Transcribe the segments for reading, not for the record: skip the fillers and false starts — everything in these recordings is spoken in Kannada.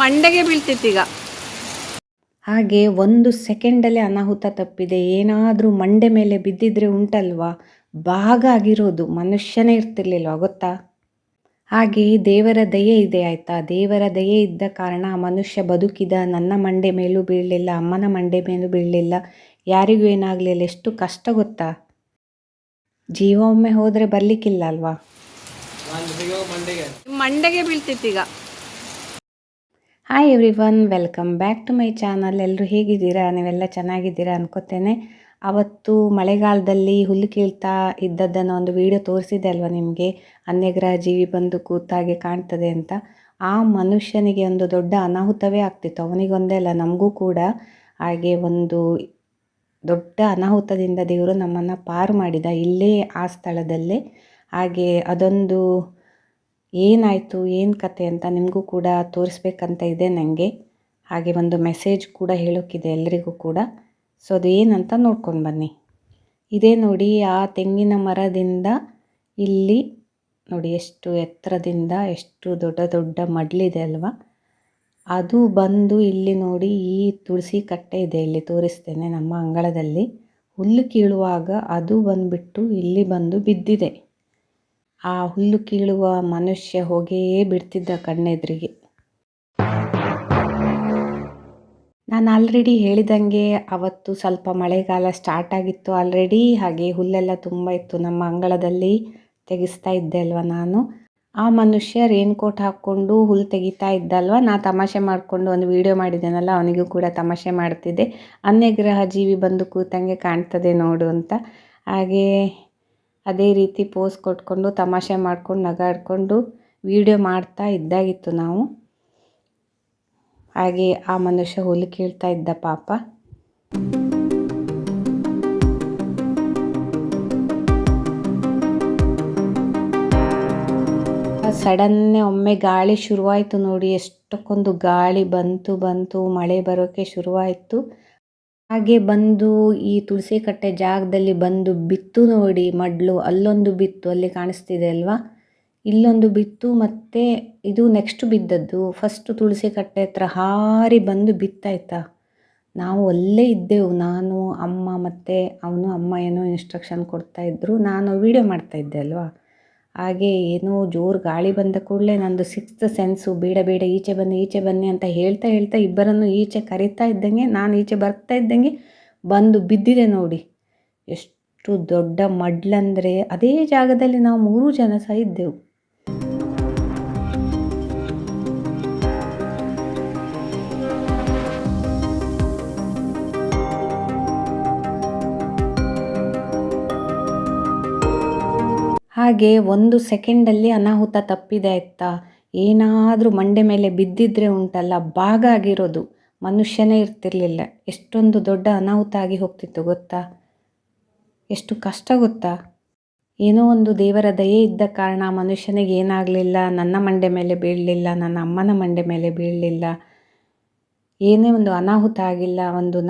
ಮಂಡೆಗೆ ಬೀಳ್ತಿತ್ತು ಈಗ. ಹಾಗೆ 1 ಸೆಕೆಂಡಲ್ಲಿ ಅನಾಹುತ ತಪ್ಪಿದೆ. ಏನಾದರೂ ಮಂಡೆ ಮೇಲೆ ಬಿದ್ದಿದ್ರೆ ಉಂಟಲ್ವಾ, ಭಾಗ ಆಗಿರೋದು, ಮನುಷ್ಯನೇ ಇರ್ತಿರ್ಲಿಲ್ವ ಗೊತ್ತಾ. ಹಾಗೆ ದೇವರ ದಯೆ ಇದೆ ಆಯಿತಾ. ದೇವರ ದಯೆ ಇದ್ದ ಕಾರಣ ಆ ಮನುಷ್ಯ ಬದುಕಿದ. ನನ್ನ ಮಂಡೆ ಮೇಲೂ ಬೀಳಲಿಲ್ಲ, ಅಮ್ಮನ ಮಂಡೆ ಮೇಲೂ ಬೀಳಲಿಲ್ಲ, ಯಾರಿಗೂ ಏನಾಗಲಿಲ್ಲ. ಎಷ್ಟು ಕಷ್ಟ ಗೊತ್ತಾ. ಜೀವ ಒಮ್ಮೆ ಹೋದರೆ ಬರಲಿಕ್ಕಿಲ್ಲ ಅಲ್ವಾ. ಮಂಡೆಗೆ ಬೀಳ್ತಿತ್ತು ಈಗ. Hi everyone, welcome back to my channel. ಎಲ್ಲರೂ ಹೇಗಿದ್ದೀರಾ? ನೀವೆಲ್ಲ ಚೆನ್ನಾಗಿದ್ದೀರಾ ಅನ್ಕೋತೇನೆ. ಅವತ್ತು ಮಳೆಗಾಲದಲ್ಲಿ ಹುಲ್ಲು ಕೀಳ್ತಾ ಇದ್ದದ್ದನ್ನು ಒಂದು ವಿಡಿಯೋ ತೋರಿಸಿದೆ ಅಲ್ವಾ ನಿಮಗೆ, ಅನ್ಯಗ್ರಹ ಜೀವಿ ಬಂದು ಕೂತಾಗೆ ಕಾಣ್ತದೆ ಅಂತ. ಆ ಮನುಷ್ಯನಿಗೆ ಒಂದು ದೊಡ್ಡ ಅನಾಹುತವೇ ಆಗ್ತಿತ್ತು. ಅವನಿಗೊಂದೇ ಅಲ್ಲ, ನಮಗೂ ಕೂಡ. ಹಾಗೆ ಒಂದು ದೊಡ್ಡ ಅನಾಹುತದಿಂದ ದೇವರು ನಮ್ಮನ್ನು ಪಾರು ಮಾಡಿದ ಇಲ್ಲೇ ಆ ಸ್ಥಳದಲ್ಲೇ. ಹಾಗೆ ಅದೊಂದು ಏನಾಯಿತು, ಏನು ಕತೆ ಅಂತ ನಿಮಗೂ ಕೂಡ ತೋರಿಸ್ಬೇಕಂತ ಇದೆ ನನಗೆ. ಹಾಗೆ ಒಂದು ಮೆಸೇಜ್ ಕೂಡ ಹೇಳೋಕ್ಕಿದೆ ಎಲ್ರಿಗೂ ಕೂಡ. ಸೊ ಅದು ಏನಂತ ನೋಡ್ಕೊಂಡು ಬನ್ನಿ. ಇದೇ ನೋಡಿ, ಆ ತೆಂಗಿನ ಮರದಿಂದ ಇಲ್ಲಿ ನೋಡಿ ಎಷ್ಟು ಎತ್ತರದಿಂದ ಎಷ್ಟು ದೊಡ್ಡ ದೊಡ್ಡ ಮಡ್ಲಿದೆ ಅಲ್ವಾ. ಅದು ಬಂದು ಇಲ್ಲಿ ನೋಡಿ, ಈ ತುಳಸಿ ಕಟ್ಟೆ ಇದೆ ಇಲ್ಲಿ, ತೋರಿಸ್ತೇನೆ ನಮ್ಮ ಅಂಗಳದಲ್ಲಿ. ಹುಲ್ಲು ಕೀಳುವಾಗ ಅದು ಬಂದುಬಿಟ್ಟು ಇಲ್ಲಿ ಬಂದು ಬಿದ್ದಿದೆ. ಆ ಹುಲ್ಲು ಕೀಳುವ ಮನುಷ್ಯ ಹೋಗಿಯೇ ಬಿಡ್ತಿದ್ದ ಕಣ್ಣೆದುರಿಗೆ. ನಾನು ಆಲ್ರೆಡಿ ಹೇಳಿದಂಗೆ ಅವತ್ತು ಸ್ವಲ್ಪ ಮಳೆಗಾಲ ಸ್ಟಾರ್ಟ್ ಆಗಿತ್ತು ಆಲ್ರೆಡಿ. ಹಾಗೆ ಹುಲ್ಲೆಲ್ಲ ತುಂಬ ಇತ್ತು ನಮ್ಮ ಅಂಗಳದಲ್ಲಿ, ತೆಗೆಸ್ತಾ ಇದ್ದೆ ಅಲ್ವ ನಾನು. ಆ ಮನುಷ್ಯ ರೇನ್ಕೋಟ್ ಹಾಕ್ಕೊಂಡು ಹುಲ್ಲು ತೆಗಿತಾ ಇದ್ದಲ್ವ. ನಾ ತಮಾಷೆ ಮಾಡಿಕೊಂಡು ಒಂದು ವಿಡಿಯೋ ಮಾಡಿದ್ದೇನಲ್ಲ, ಅವನಿಗೂ ಕೂಡ ತಮಾಷೆ ಮಾಡ್ತಿದ್ದೆ. ಅನ್ಯಗ್ರಹ ಜೀವಿ ಬಂದು ಕೂತಂಗೆ ಕಾಣ್ತದೆ ನೋಡು ಅಂತ. ಹಾಗೆ ಅದೇ ರೀತಿ ಪೋಸ್ ಕೊಟ್ಕೊಂಡು ತಮಾಷೆ ಮಾಡ್ಕೊಂಡು ನಗಾಡ್ಕೊಂಡು ವಿಡಿಯೋ ಮಾಡ್ತಾ ಇದ್ದಾಗಿತ್ತು ನಾವು. ಹಾಗೆ ಆ ಮನುಷ್ಯ ಹುಲ್ಲು ಕೀಳ್ತಾ ಇದ್ದ ಪಾಪ. ಸಡನ್ನೇ ಒಮ್ಮೆ ಗಾಳಿ ಶುರುವಾಯಿತು ನೋಡಿ. ಎಷ್ಟಕ್ಕೊಂದು ಗಾಳಿ ಬಂತು, ಮಳೆ ಬರೋಕ್ಕೆ ಶುರುವಾಯಿತು. ಹಾಗೆ ಬಂದು ಈ ತುಳಸಿ ಕಟ್ಟೆ ಜಾಗದಲ್ಲಿ ಬಂದು ಬಿತ್ತು ನೋಡಿ ಮಡ್ಲು. ಅಲ್ಲೊಂದು ಬಿತ್ತು, ಅಲ್ಲಿ ಕಾಣಿಸ್ತಿದೆ ಅಲ್ವಾ, ಇಲ್ಲೊಂದು ಬಿತ್ತು. ಮತ್ತು ಇದು ನೆಕ್ಸ್ಟ್ ಬಿದ್ದದ್ದು. ಫಸ್ಟ್ ತುಳಸಿ ಕಟ್ಟೆ ಹತ್ರ ಹಾರಿ ಬಂದು ಬಿತ್ತಾಯ್ತಾ. ನಾವು ಅಲ್ಲೇ ಇದ್ದೆವು, ನಾನು, ಅಮ್ಮ ಮತ್ತು ಅವನು. ಅಮ್ಮ ಏನೋ ಇನ್ಸ್ಟ್ರಕ್ಷನ್ ಕೊಡ್ತಾಯಿದ್ರು, ನಾನು ವಿಡಿಯೋ ಮಾಡ್ತಾಯಿದ್ದೆ ಅಲ್ವಾ. ಹಾಗೆ ಏನೋ ಜೋರು ಗಾಳಿ ಬಂದ ಕೂಡಲೇ ನಂದು 6th ಸೆನ್ಸು, ಬೇಡ ಈಚೆ ಬನ್ನಿ ಅಂತ ಹೇಳ್ತಾ ಇಬ್ಬರನ್ನು ಈಚೆ ಕರಿತಾ ಇದ್ದಂಗೆ, ನಾನು ಈಚೆ ಬರ್ತಾ ಇದ್ದಂಗೆ ಬಂದು ಬಿದ್ದಿದೆ ನೋಡಿ. ಎಷ್ಟು ದೊಡ್ಡ ಮಡ್ಲಂದರೆ ಅದೇ ಜಾಗದಲ್ಲಿ ನಾವು 3 ಜನ ಸಹ ಇದ್ದೆವು. ಹಾಗೆ 1 ಸೆಕೆಂಡಲ್ಲಿ ಅನಾಹುತ ತಪ್ಪಿದೆ ಆಯಿತಾ. ಏನಾದರೂ ಮಂಡೆ ಮೇಲೆ ಬಿದ್ದಿದ್ರೆ ಉಂಟಲ್ಲ, ಭಾಗ ಆಗಿರೋದು, ಮನುಷ್ಯನೇ ಇರ್ತಿರ್ಲಿಲ್ಲ. ಎಷ್ಟೊಂದು ದೊಡ್ಡ ಅನಾಹುತ ಆಗಿ ಹೋಗ್ತಿತ್ತು ಗೊತ್ತಾ. ಎಷ್ಟು ಕಷ್ಟ ಗೊತ್ತಾ. ಏನೋ ಒಂದು ದೇವರ ದಯೆ ಇದ್ದ ಕಾರಣ ಮನುಷ್ಯನಿಗೆ ಏನಾಗಲಿಲ್ಲ. ನನ್ನ ಮಂಡೆ ಮೇಲೆ ಬೀಳಲಿಲ್ಲ, ನನ್ನ ಅಮ್ಮನ ಮಂಡೆ ಮೇಲೆ ಬೀಳಲಿಲ್ಲ, ಏನೇ ಒಂದು ಅನಾಹುತ ಆಗಿಲ್ಲ.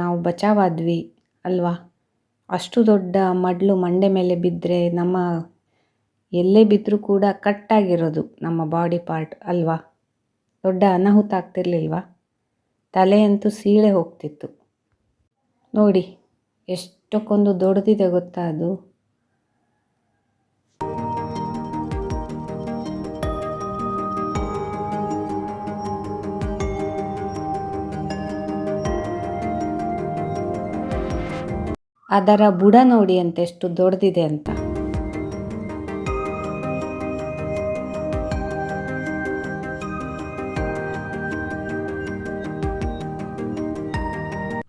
ನಾವು ಬಚಾವಾದ್ವಿ ಅಲ್ವಾ. ಅಷ್ಟು ದೊಡ್ಡ ಮಡ್ಲು ಮಂಡೆ ಮೇಲೆ ಬಿದ್ದರೆ ನಮ್ಮ ಎಲ್ಲೇ ಬಿದ್ದರೂ ಕೂಡ ಕಟ್ಟಾಗಿರೋದು ನಮ್ಮ ಬಾಡಿ ಪಾರ್ಟ್ ಅಲ್ವಾ. ದೊಡ್ಡ ಅನಾಹುತ ಆಗ್ತಿರ್ಲಿಲ್ವಾ. ತಲೆಯಂತೂ ಸೀಳೆ ಹೋಗ್ತಿತ್ತು ನೋಡಿ. ಎಷ್ಟಕ್ಕೊಂದು ದೊಡ್ಡದಿದೆ ಗೊತ್ತಾ ಅದು. ಅದರ ಬುಡ ನೋಡಿ ಅಂತ ಎಷ್ಟು ದೊಡ್ಡದಿದೆ ಅಂತ.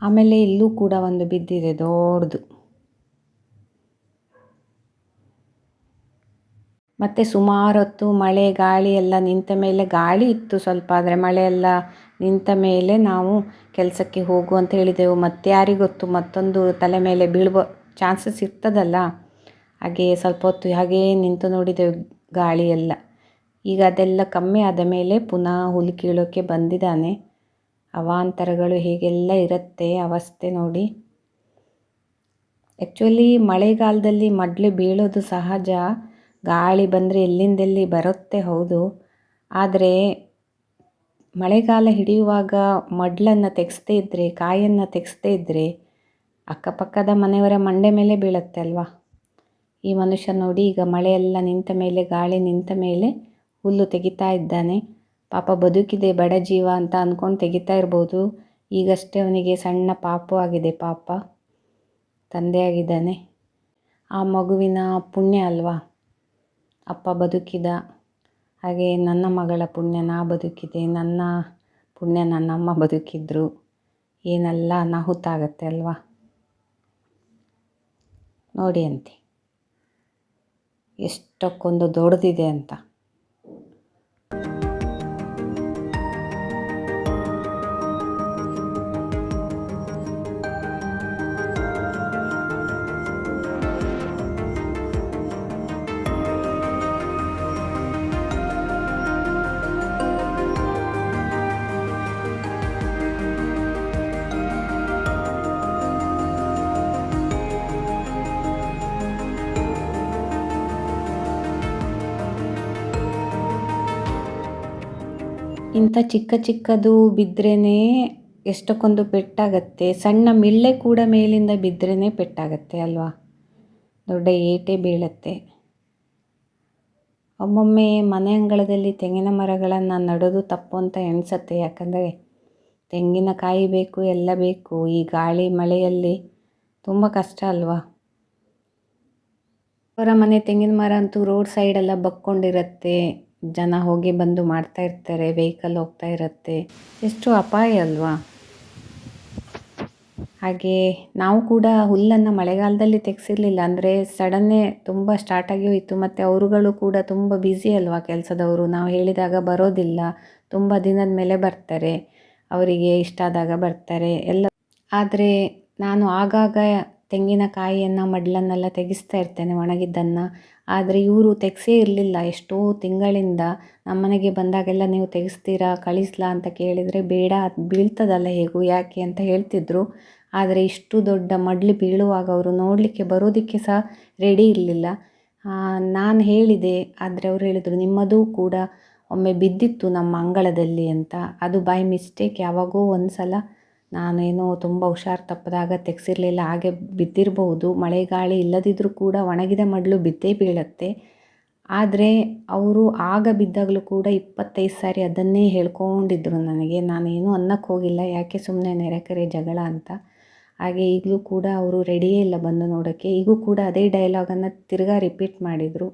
ಆಮೇಲೆ ಇಲ್ಲೂ ಕೂಡ ಒಂದು ಬಿದ್ದಿದೆ ದೊಡ್ಡದು. ಮತ್ತು ಸುಮಾರು ಹೊತ್ತು ಮಳೆ ಗಾಳಿ ಎಲ್ಲ ನಿಂತ ಮೇಲೆ, ಗಾಳಿ ಇತ್ತು ಸ್ವಲ್ಪ, ಆದರೆ ಮಳೆ ಎಲ್ಲ ನಿಂತ ಮೇಲೆ ನಾವು ಕೆಲಸಕ್ಕೆ ಹೋಗು ಅಂತ ಹೇಳಿದೆವು. ಮತ್ತು ಯಾರಿಗೊತ್ತು, ಮತ್ತೊಂದು ತಲೆ ಮೇಲೆ ಬೀಳುವ ಚಾನ್ಸಸ್ ಇರ್ತದಲ್ಲ. ಹಾಗೆ ಸ್ವಲ್ಪ ಹೊತ್ತು ಹಾಗೇ ನಿಂತು ನೋಡಿದೆವು ಗಾಳಿ ಎಲ್ಲ. ಈಗ ಅದೆಲ್ಲ ಕಮ್ಮಿ ಆದ ಮೇಲೆ ಪುನಃ ಹುಲ್ಲು ಕೀಳೋಕ್ಕೆ ಬಂದಿದ್ದಾನೆ. ಅವಾಂತರಗಳು ಹೇಗೆಲ್ಲ ಇರುತ್ತೆ ಅವಸ್ಥೆ ನೋಡಿ. ಆ್ಯಕ್ಚುಲಿ ಮಳೆಗಾಲದಲ್ಲಿ ಮಡ್ಲು ಬೀಳೋದು ಸಹಜ. ಗಾಳಿ ಬಂದರೆ ಎಲ್ಲಿಂದೆಲ್ಲಿ ಬರುತ್ತೆ, ಹೌದು. ಆದರೆ ಮಳೆಗಾಲ ಹಿಡಿಯುವಾಗ ಮಡ್ಲನ್ನು ತೆಗೆಸದೇ ಇದ್ದರೆ, ಕಾಯನ್ನು ತೆಗೆಸದೇ ಇದ್ದರೆ ಅಕ್ಕಪಕ್ಕದ ಮನೆಯವರ ಮಂಡೆ ಮೇಲೆ ಬೀಳುತ್ತೆ ಅಲ್ವಾ. ಈ ಮನುಷ್ಯ ನೋಡಿ, ಈಗ ಮಳೆಯೆಲ್ಲ ನಿಂತ ಮೇಲೆ, ಗಾಳಿ ನಿಂತ ಮೇಲೆ ಹುಲ್ಲು ತೆಗಿತಾ ಇದ್ದಾನೆ. ಪಾಪ ಬದುಕಿದೆ ಬಡ ಜೀವ ಅಂತ ಅಂದ್ಕೊಂಡು ತೆಗಿತಾ ಇರ್ಬೋದು. ಈಗಷ್ಟೇ ಅವನಿಗೆ ಸಣ್ಣ ಪಾಪು ಆಗಿದೆ, ಪಾಪ ತಂದೆಯಾಗಿದ್ದಾನೆ. ಆ ಮಗುವಿನ ಪುಣ್ಯ ಅಲ್ವಾ ಅಪ್ಪ ಬದುಕಿದ. ಹಾಗೆ ನನ್ನ ಮಗಳ ಪುಣ್ಯ ನಾ ಬದುಕಿದೆ, ನನ್ನ ಪುಣ್ಯ ನನ್ನಮ್ಮ ಬದುಕಿದ್ರು. ಏನೆಲ್ಲ ಅನಾಹುತ ಆಗತ್ತೆ ಅಲ್ವಾ. ನೋಡಿ ಅಂತೆ ಎಷ್ಟಕ್ಕೊಂದು ದೊಡ್ಡದಿದೆ ಅಂತ. ಇಂಥ ಚಿಕ್ಕ ಚಿಕ್ಕದು ಬಿದ್ರೇ ಎಷ್ಟಕ್ಕೊಂದು ಪೆಟ್ಟಾಗತ್ತೆ. ಸಣ್ಣ ಮಿಳ್ಳೆ ಕೂಡ ಮೇಲಿಂದ ಬಿದ್ರೇ ಪೆಟ್ಟಾಗತ್ತೆ ಅಲ್ವಾ, ದೊಡ್ಡ ಏಟೆ ಬೀಳತ್ತೆ. ಒಮ್ಮೊಮ್ಮೆ ಮನೆ ಅಂಗಳದಲ್ಲಿ ತೆಂಗಿನ ಮರಗಳನ್ನು ನೆಡೋದು ತಪ್ಪು ಅಂತ ಎಣಿಸತ್ತೆ. ಯಾಕಂದರೆ ತೆಂಗಿನಕಾಯಿ ಬೇಕು, ಎಲ್ಲ ಬೇಕು. ಈ ಗಾಳಿ ಮಳೆಯಲ್ಲಿ ತುಂಬ ಕಷ್ಟ ಅಲ್ವಾ. ಅವರ ಮನೆ ತೆಂಗಿನ ಮರ ಅಂತೂ ರೋಡ್ ಸೈಡೆಲ್ಲ ಬಕ್ಕೊಂಡಿರತ್ತೆ. ಜನ ಹೋಗಿ ಬಂದು ಮಾಡ್ತಾ ಇರ್ತಾರೆ, ವೆಹಿಕಲ್ ಹೋಗ್ತಾ ಇರುತ್ತೆ. ಎಷ್ಟು ಅಪಾಯ ಅಲ್ವಾ. ಹಾಗೆ ನಾವು ಕೂಡ ಹುಲ್ಲನ್ನು ಮಳೆಗಾಲದಲ್ಲಿ ತೆಗೆಸಿರಲಿಲ್ಲ. ಅಂದರೆ ಸಡನ್ನೇ ತುಂಬ ಸ್ಟಾರ್ಟ್ ಆಗಿ ಹೋಯಿತು. ಮತ್ತು ಅವರುಗಳು ಕೂಡ ತುಂಬ ಬ್ಯುಸಿ ಅಲ್ವಾ ಕೆಲಸದವರು. ನಾವು ಹೇಳಿದಾಗ ಬರೋದಿಲ್ಲ, ತುಂಬ ದಿನದ ಮೇಲೆ ಬರ್ತಾರೆ, ಅವರಿಗೆ ಇಷ್ಟ ಆದಾಗ ಬರ್ತಾರೆ ಎಲ್ಲ. ಆದರೆ ನಾನು ಆಗಾಗ ತೆಂಗಿನಕಾಯಿಯನ್ನು ಮಡ್ಲನ್ನೆಲ್ಲ ತೆಗೆಸ್ತಾ ಇರ್ತೇನೆ, ಒಣಗಿದ್ದನ್ನು. ಆದರೆ ಇವರು ತೆಗೆಸೇ ಇರಲಿಲ್ಲ ಎಷ್ಟೋ ತಿಂಗಳಿಂದ. ನಮ್ಮನೆಗೆ ಬಂದಾಗೆಲ್ಲ ನೀವು ತೆಗೆಸ್ತೀರಾ, ಕಳಿಸ್ಲಾ ಅಂತ ಕೇಳಿದರೆ ಬೇಡ, ಅದು ಬೀಳ್ತದಲ್ಲ ಹೇಗೂ, ಯಾಕೆ ಅಂತ ಹೇಳ್ತಿದ್ರು. ಆದರೆ ಇಷ್ಟು ದೊಡ್ಡ ಮಡ್ಲು ಬೀಳುವಾಗ ಅವರು ನೋಡಲಿಕ್ಕೆ ಬರೋದಕ್ಕೆ ಸಹ ರೆಡಿ ಇರಲಿಲ್ಲ. ನಾನು ಹೇಳಿದೆ, ಆದರೆ ಅವರು ಹೇಳಿದರು ನಿಮ್ಮದು ಕೂಡ ಒಮ್ಮೆ ಬಿದ್ದಿತ್ತು ನಮ್ಮ ಅಂಗಳದಲ್ಲಿ ಅಂತ. ಅದು ಬೈ ಮಿಸ್ಟೇಕ್ ಯಾವಾಗೋ ಒಂದು ಸಲ ನಾನೇನೋ ತುಂಬ ಹುಷಾರು ತಪ್ಪದಾಗ ತೆಗೆಸಿರಲಿಲ್ಲ, ಹಾಗೆ ಬಿದ್ದಿರಬಹುದು. ಮಳೆ ಗಾಳಿ ಇಲ್ಲದಿದ್ದರೂ ಕೂಡ ಒಣಗಿದ ಮಡ್ಲು ಬಿದ್ದೇ ಬೀಳುತ್ತೆ. ಆದರೆ ಅವರು ಆಗ ಬಿದ್ದಾಗಲೂ ಕೂಡ 25 ಸಾರಿ ಅದನ್ನೇ ಹೇಳ್ಕೊಂಡಿದ್ರು ನನಗೆ. ನಾನೇನು ಅನ್ನಕ್ಕೆ ಹೋಗಿಲ್ಲ, ಯಾಕೆ ಸುಮ್ಮನೆ ನೆರೆಕರೆ ಜಗಳ ಅಂತ. ಹಾಗೆ ಈಗಲೂ ಕೂಡ ಅವರು ರೆಡಿಯೇ ಇಲ್ಲ ಬಂದು ನೋಡೋಕ್ಕೆ. ಈಗೂ ಕೂಡ ಅದೇ ಡೈಲಾಗನ್ನು ತಿರ್ಗಾ ರಿಪೀಟ್ ಮಾಡಿದರು.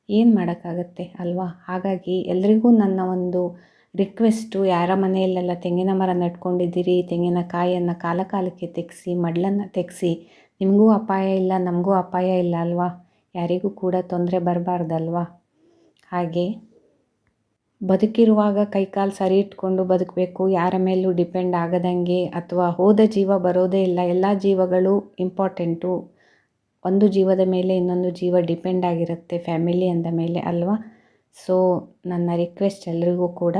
ಏನು ಮಾಡೋಕ್ಕಾಗತ್ತೆ ಅಲ್ವಾ. ಹಾಗಾಗಿ ಎಲ್ರಿಗೂ ನನ್ನ ಒಂದು ರಿಕ್ವೆಸ್ಟು, ಯಾರ ಮನೆಯಲ್ಲೆಲ್ಲ ತೆಂಗಿನ ಮರ ನೆಟ್ಕೊಂಡಿದ್ದೀರಿ, ತೆಂಗಿನಕಾಯಿಯನ್ನು ಕಾಲಕ್ಕೆ ತೆಗೆಸಿ, ಮಡ್ಲನ್ನು ತೆಗೆಸಿ. ನಿಮಗೂ ಅಪಾಯ ಇಲ್ಲ, ನಮಗೂ ಅಪಾಯ ಇಲ್ಲ ಅಲ್ವಾ. ಯಾರಿಗೂ ಕೂಡ ತೊಂದರೆ ಬರಬಾರ್ದಲ್ವಾ. ಹಾಗೆ ಬದುಕಿರುವಾಗ ಕೈಕಾಲು ಸರಿ ಇಟ್ಕೊಂಡು ಬದುಕಬೇಕು, ಯಾರ ಮೇಲೂ ಡಿಪೆಂಡ್ ಆಗದಂಗೆ. ಅಥವಾ ಹೋದ ಜೀವ ಬರೋದೇ ಇಲ್ಲ, ಎಲ್ಲ ಜೀವಗಳು ಇಂಪಾರ್ಟೆಂಟು. ಒಂದು ಜೀವದ ಮೇಲೆ ಇನ್ನೊಂದು ಜೀವ ಡಿಪೆಂಡ್ ಆಗಿರುತ್ತೆ, ಫ್ಯಾಮಿಲಿ ಅಂದ ಮೇಲೆ ಅಲ್ವಾ. ಸೊ ನನ್ನ ರಿಕ್ವೆಸ್ಟ್ ಎಲ್ರಿಗೂ ಕೂಡ.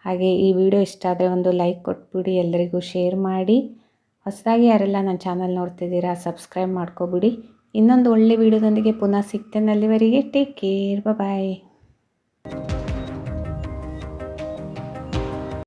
ಹಾಗೆ ಈ ವಿಡಿಯೋ ಇಷ್ಟ ಆದರೆ ಒಂದು ಲೈಕ್ ಕೊಟ್ಬಿಡಿ, ಎಲ್ಲರಿಗೂ ಶೇರ್ ಮಾಡಿ. ಹೊಸದಾಗಿ ಯಾರೆಲ್ಲ ನನ್ನ ಚಾನಲ್ ನೋಡ್ತಿದ್ದೀರಾ ಸಬ್ಸ್ಕ್ರೈಬ್ ಮಾಡ್ಕೊಬಿಡಿ. ಇನ್ನೊಂದು ಒಳ್ಳೆ ವಿಡಿಯೋದೊಂದಿಗೆ ಪುನಃ ಸಿಗ್ತೇನೆ. ಅಲ್ಲಿವರೆಗೆ ಟೇಕ್ ಕೇರ್, ಬಾಯ್.